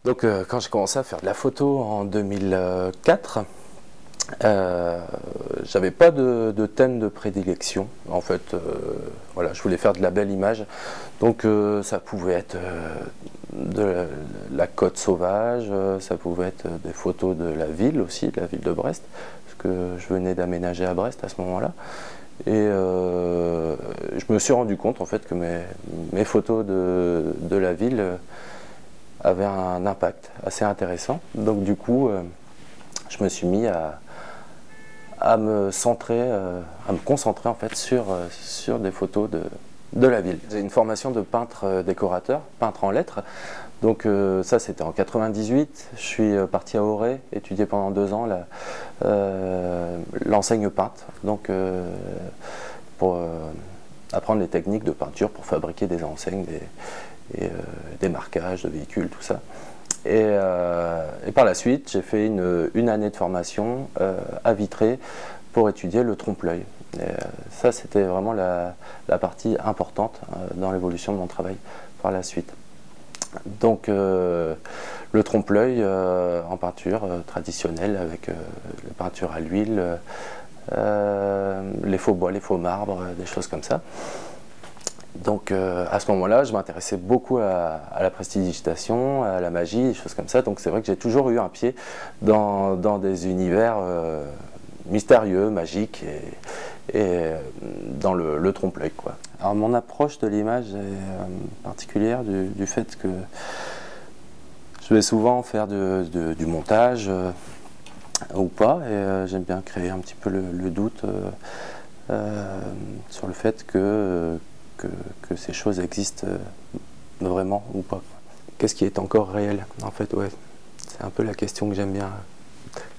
Donc quand j'ai commencé à faire de la photo en 2004, j'avais pas de thème de prédilection. En fait, voilà, je voulais faire de la belle image. Donc ça pouvait être de la côte sauvage, ça pouvait être des photos de la ville aussi, de la ville de Brest, parce que je venais d'aménager à Brest à ce moment-là. Et je me suis rendu compte en fait que mes photos de la ville avaient un impact assez intéressant. Donc du coup, je me suis mis à me centrer, à me concentrer en fait sur des photos de la ville. J'ai une formation de peintre décorateur, peintre en lettres. Donc ça c'était en 98. Je suis parti à Auray, étudier pendant 2 ans l'enseigne peinte. Donc pour apprendre les techniques de peinture pour fabriquer des enseignes, des marquages de véhicules, tout ça. Et par la suite, j'ai fait une année de formation à Vitré pour étudier le trompe-l'œil. Ça, c'était vraiment la partie importante dans l'évolution de mon travail par la suite. Donc, le trompe-l'œil en peinture traditionnelle avec la peinture à l'huile, les faux bois, les faux marbres, des choses comme ça. Donc à ce moment-là, je m'intéressais beaucoup à la prestidigitation, à la magie, des choses comme ça. Donc c'est vrai que j'ai toujours eu un pied dans des univers mystérieux, magiques et dans le trompe-l'œil, quoi. Alors mon approche de l'image est particulière du fait que je vais souvent faire du montage ou pas, et j'aime bien créer un petit peu le doute sur le fait que ces choses existent vraiment ou pas. Qu'est-ce qui est encore réel? En fait, ouais, c'est un peu la question que j'aime bien.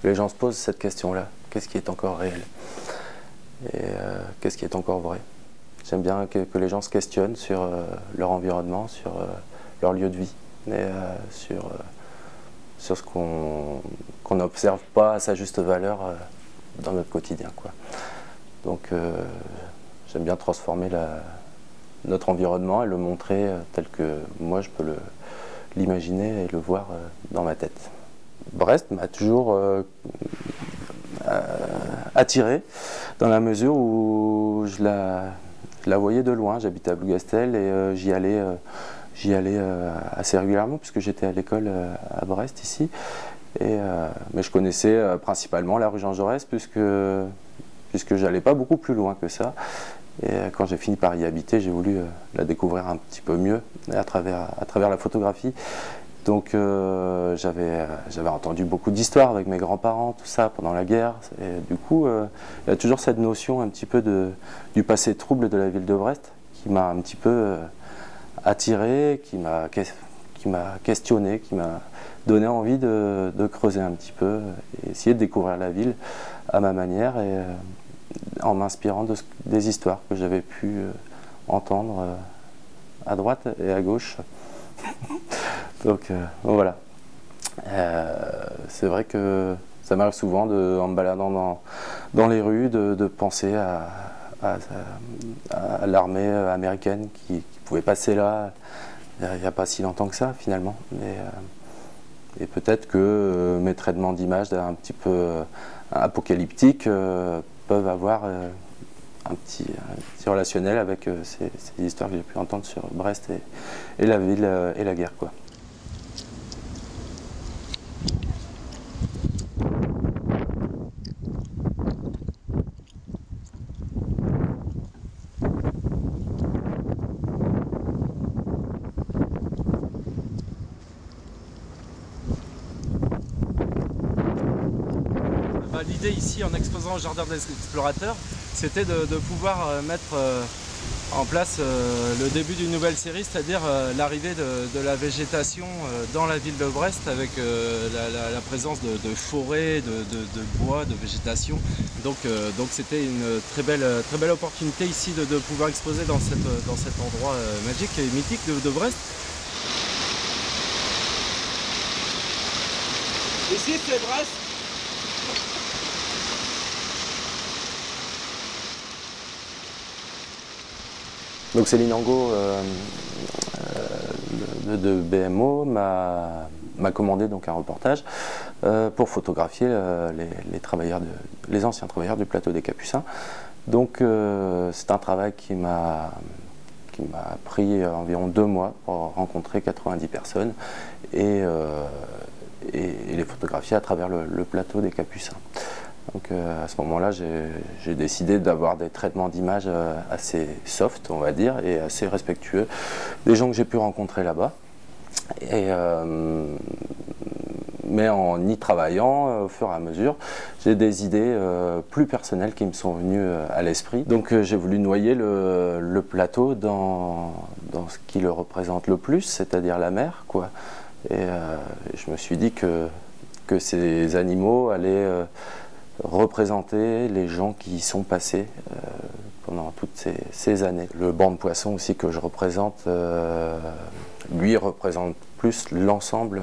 Les gens se posent cette question-là. Qu'est-ce qui est encore réel? Et qu'est-ce qui est encore vrai? J'aime bien que les gens se questionnent sur leur environnement, sur leur lieu de vie, et sur ce qu'on n'observe pas à sa juste valeur dans notre quotidien, quoi. Donc j'aime bien transformer notre environnement et le montrer tel que moi je peux l'imaginer et le voir dans ma tête. Brest m'a toujours attiré dans la mesure où je la voyais de loin. J'habitais à Plougastel et j'y allais assez régulièrement puisque j'étais à l'école à Brest ici. Mais je connaissais principalement la rue Jean Jaurès puisque j'allais pas beaucoup plus loin que ça. Et quand j'ai fini par y habiter, j'ai voulu la découvrir un petit peu mieux à travers la photographie. Donc j'avais entendu beaucoup d'histoires avec mes grands-parents, tout ça, pendant la guerre. Et du coup, il y a toujours cette notion un petit peu du passé trouble de la ville de Brest qui m'a un petit peu attiré, qui m'a questionné, qui m'a donné envie de creuser un petit peu et essayer de découvrir la ville à ma manière et en m'inspirant des histoires que j'avais pu entendre à droite et à gauche. Donc voilà. C'est vrai que ça m'arrive souvent, en me baladant dans les rues, de penser à l'armée américaine qui pouvait passer là il n'y a pas si longtemps que ça finalement. Et peut-être que mes traitements d'image un petit peu apocalyptiques peuvent avoir un petit relationnel avec ces histoires que j'ai pu entendre sur Brest et la ville et la guerre, quoi. L'idée ici, en exposant au Jardin des Explorateurs, c'était de pouvoir mettre en place le début d'une nouvelle série, c'est-à-dire l'arrivée de la végétation dans la ville de Brest avec la présence de forêts, de bois, de végétation. Donc c'était une très belle opportunité ici de pouvoir exposer dans cet endroit magique et mythique de Brest. Ici c'est Brest. Donc Céline Angot de BMO m'a commandé donc un reportage pour photographier les anciens travailleurs du plateau des Capucins. Donc c'est un travail qui m'a pris environ 2 mois pour rencontrer 90 personnes et les photographier à travers le plateau des Capucins. Donc à ce moment-là, j'ai décidé d'avoir des traitements d'images assez soft, on va dire, et assez respectueux des gens que j'ai pu rencontrer là-bas. Mais en y travaillant, au fur et à mesure, j'ai des idées plus personnelles qui me sont venues à l'esprit. Donc j'ai voulu noyer le plateau dans ce qui le représente le plus, c'est-à-dire la mer, quoi. Et je me suis dit que ces animaux allaient représenter les gens qui y sont passés pendant toutes ces années. Le banc de poissons aussi que je représente, lui représente plus l'ensemble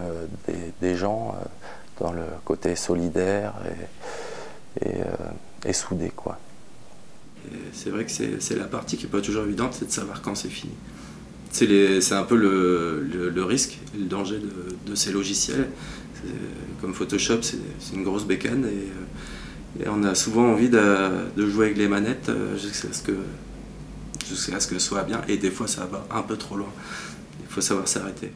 des gens dans le côté solidaire et soudé, quoi. C'est vrai que c'est la partie qui n'est pas toujours évidente, c'est de savoir quand c'est fini. C'est un peu le risque, le danger de ces logiciels. Comme Photoshop, c'est une grosse bécane et on a souvent envie de jouer avec les manettes jusqu'à ce que ce soit bien, et des fois ça va un peu trop loin. Il faut savoir s'arrêter.